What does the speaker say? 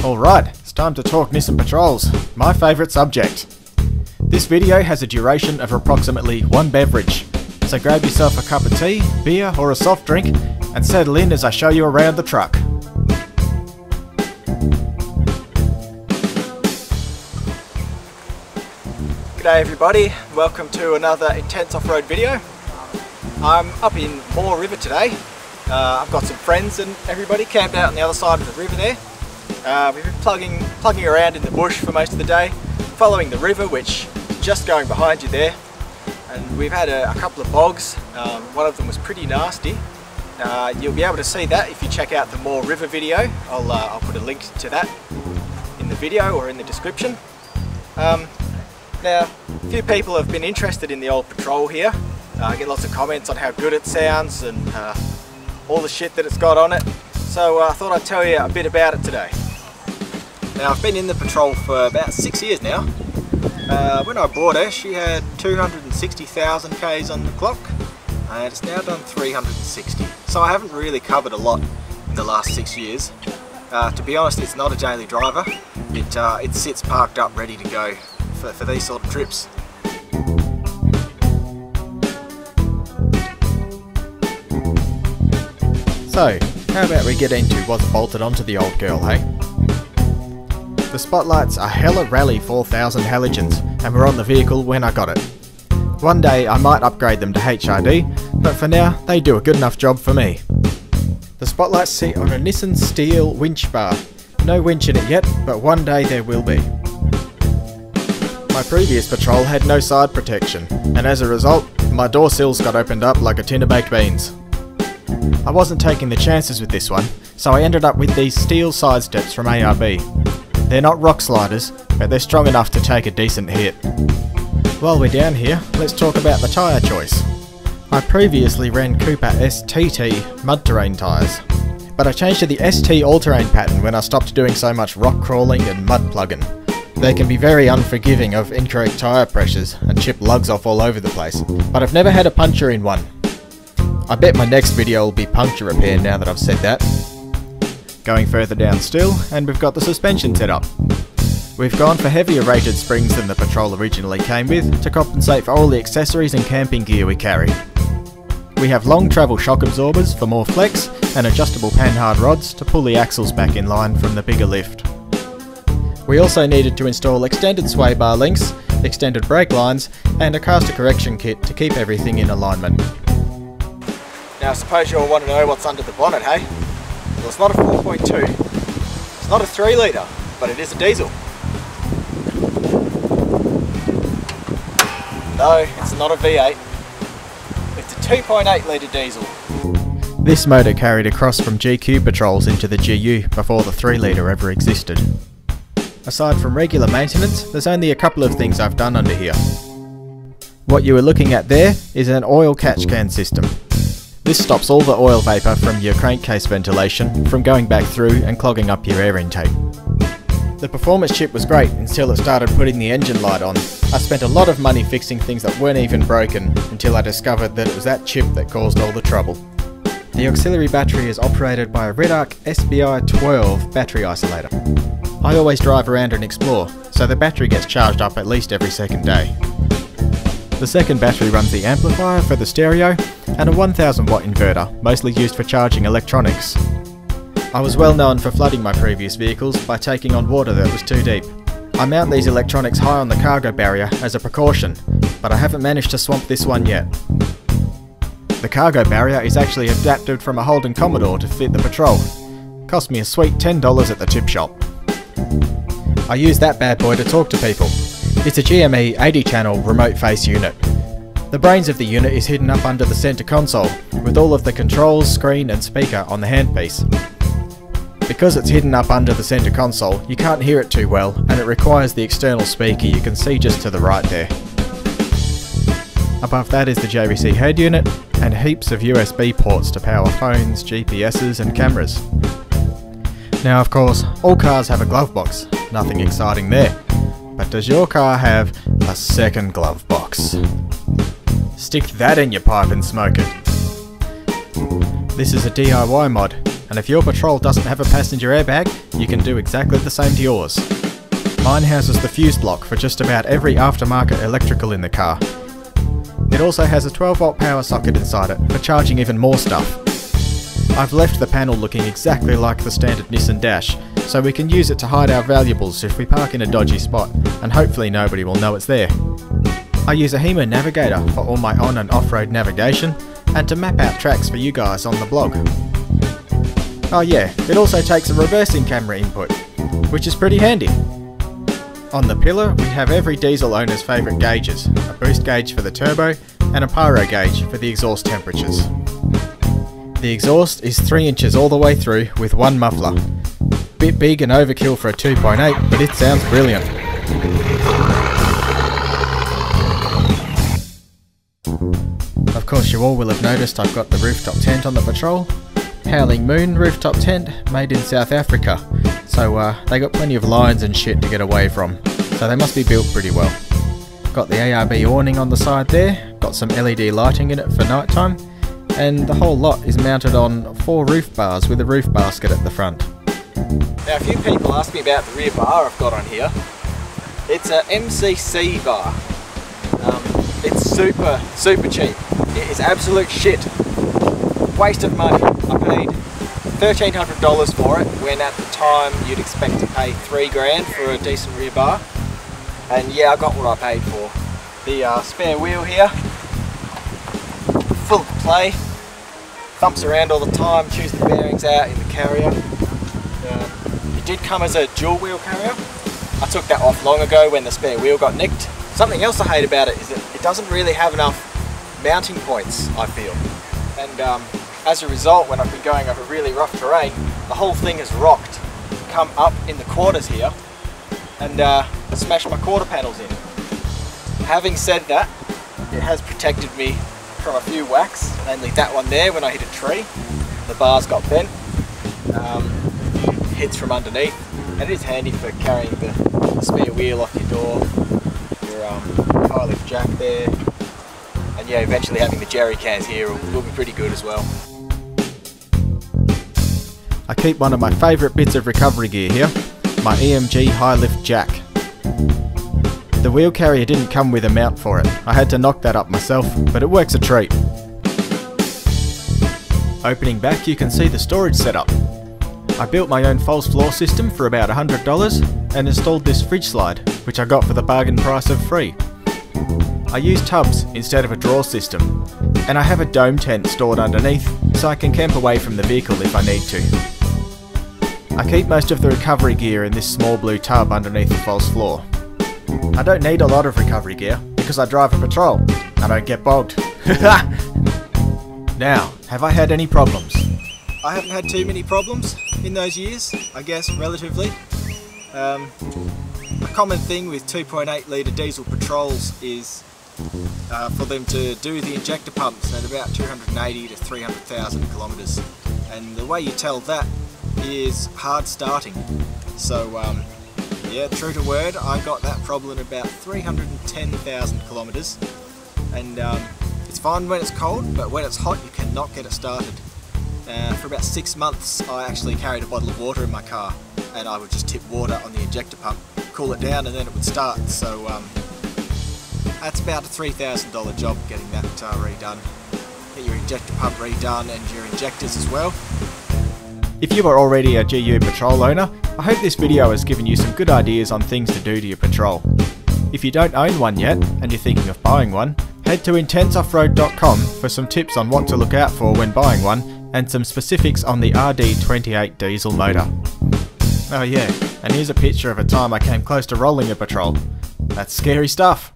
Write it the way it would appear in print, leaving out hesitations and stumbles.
Alright, it's time to talk Nissan patrols, my favourite subject. This video has a duration of approximately one beverage, so grab yourself a cup of tea, beer or a soft drink and settle in as I show you around the truck. G'day everybody, welcome to another intense off-road video. I'm up in Moore River today. I've got some friends and everybody camped out on the other side of the river there. We've been plugging around in the bush for most of the day, following the river, which is just going behind you there. And we've had a couple of bogs. One of them was pretty nasty. You'll be able to see that if you check out the Moore River video. I'll put a link to that in the video or in the description. Now, a few people have been interested in the old patrol here. I get lots of comments on how good it sounds and all the shit that it's got on it. So I thought I'd tell you a bit about it today. Now, I've been in the patrol for about 6 years now. When I bought her, she had 260,000 Ks on the clock, and it's now done 360. So I haven't really covered a lot in the last 6 years. To be honest, it's not a daily driver. It sits parked up ready to go for these sort of trips. So, how about we get into what's bolted onto the old girl, hey? The spotlights are Hella Rally 4000 halogens and were on the vehicle when I got it. One day I might upgrade them to HRD, but for now they do a good enough job for me. The spotlights sit on a Nissan steel winch bar. No winch in it yet, but one day there will be. My previous patrol had no side protection, and as a result, my door sills got opened up like a tin of baked beans. I wasn't taking the chances with this one, so I ended up with these steel side steps from ARB. They're not rock sliders, but they're strong enough to take a decent hit. While we're down here, let's talk about the tyre choice. I previously ran Cooper STT mud terrain tyres, but I changed to the ST all-terrain pattern when I stopped doing so much rock crawling and mud plugging. They can be very unforgiving of incorrect tyre pressures and chip lugs off all over the place, but I've never had a puncture in one. I bet my next video will be puncture repair now that I've said that. Going further down still, and we've got the suspension set up. We've gone for heavier rated springs than the Patrol originally came with to compensate for all the accessories and camping gear we carry. We have long travel shock absorbers for more flex and adjustable panhard rods to pull the axles back in line from the bigger lift. We also needed to install extended sway bar links, extended brake lines and a caster correction kit to keep everything in alignment. Now I suppose you'll want to know what's under the bonnet, hey? Well, it's not a 4.2, it's not a 3 litre, but it is a diesel. No, it's not a V8, it's a 2.8 litre diesel. This motor carried across from GQ patrols into the GU before the 3 litre ever existed. Aside from regular maintenance, there's only a couple of things I've done under here. What you are looking at there is an oil catch can system. This stops all the oil vapour from your crankcase ventilation from going back through and clogging up your air intake. The performance chip was great until it started putting the engine light on. I spent a lot of money fixing things that weren't even broken until I discovered that it was that chip that caused all the trouble. The auxiliary battery is operated by a Redarc SBI 12 battery isolator. I always drive around and explore, so the battery gets charged up at least every second day. The second battery runs the amplifier for the stereo and a 1000 watt inverter, mostly used for charging electronics. I was well known for flooding my previous vehicles by taking on water that was too deep. I mount these electronics high on the cargo barrier as a precaution, but I haven't managed to swamp this one yet. The cargo barrier is actually adapted from a Holden Commodore to fit the Patrol. Cost me a sweet $10 at the tip shop. I use that bad boy to talk to people. It's a GME 80 channel remote face unit. The brains of the unit is hidden up under the centre console, with all of the controls, screen and speaker on the handpiece. Because it's hidden up under the centre console, you can't hear it too well, and it requires the external speaker you can see just to the right there. Above that is the JVC head unit, and heaps of USB ports to power phones, GPSs and cameras. Now of course, all cars have a glove box, nothing exciting there. But does your car have a second glove box? Stick that in your pipe and smoke it. This is a DIY mod, and if your patrol doesn't have a passenger airbag, you can do exactly the same to yours. Mine houses the fuse block for just about every aftermarket electrical in the car. It also has a 12-volt power socket inside it for charging even more stuff. I've left the panel looking exactly like the standard Nissan dash, so we can use it to hide our valuables if we park in a dodgy spot, and hopefully nobody will know it's there. I use a HEMA navigator for all my on and off-road navigation, and to map out tracks for you guys on the blog. Oh yeah, it also takes a reversing camera input, which is pretty handy. On the pillar we have every diesel owner's favourite gauges, a boost gauge for the turbo and a pyro gauge for the exhaust temperatures. The exhaust is 3 inches all the way through with one muffler. Bit big and overkill for a 2.8, but it sounds brilliant. Of course you all will have noticed I've got the rooftop tent on the Patrol. Howling Moon rooftop tent, made in South Africa. So they got plenty of lions and shit to get away from. So they must be built pretty well. Got the ARB awning on the side there, got some LED lighting in it for night time, and the whole lot is mounted on 4 roof bars with a roof basket at the front. Now a few people ask me about the rear bar I've got on here. It's a MCC bar. It's super cheap. It is absolute shit. Waste of money. I paid $1,300 for it when at the time you'd expect to pay $3 grand for a decent rear bar. And yeah, I got what I paid for. The spare wheel here, full of play, thumps around all the time, chews the bearings out in the carrier. It did come as a dual wheel carrier. I took that off long ago when the spare wheel got nicked. Something else I hate about it is that it doesn't really have enough mounting points, I feel. And as a result, when I've been going over really rough terrain, the whole thing has rocked, come up in the quarters here, and smashed my quarter panels in. Having said that, it has protected me from a few whacks, namely that one there when I hit a tree. The bars got bent, hits from underneath, and it is handy for carrying the spare wheel off your door, your high lift jack there, and yeah, eventually having the jerry cans here will be pretty good as well. I keep one of my favourite bits of recovery gear here, my EMG high lift jack. The wheel carrier didn't come with a mount for it. I had to knock that up myself, but it works a treat. Opening back, you can see the storage setup. I built my own false floor system for about $100 and installed this fridge slide, which I got for the bargain price of free. I use tubs instead of a drawer system, and I have a dome tent stored underneath so I can camp away from the vehicle if I need to. I keep most of the recovery gear in this small blue tub underneath the false floor. I don't need a lot of recovery gear because I drive a Patrol. I don't get bogged. Now, have I had any problems? I haven't had too many problems in those years, I guess, relatively. A common thing with 2.8 litre diesel Patrols is for them to do the injector pumps at about 280 to 300,000 kilometres. And the way you tell that is hard starting. So yeah, true to word, I got that problem at about 310,000 kilometres, and it's fine when it's cold, but when it's hot you cannot get it started. For about 6 months I actually carried a bottle of water in my car, and I would just tip water on the injector pump, cool it down, and then it would start. So that's about a $3,000 job getting that redone. Get your injector pump redone and your injectors as well. If you are already a GU Patrol owner, I hope this video has given you some good ideas on things to do to your Patrol. If you don't own one yet, and you're thinking of buying one, head to intenseoffroad.com for some tips on what to look out for when buying one, and some specifics on the RD28 diesel motor. Oh yeah, and here's a picture of a time I came close to rolling a Patrol. That's scary stuff.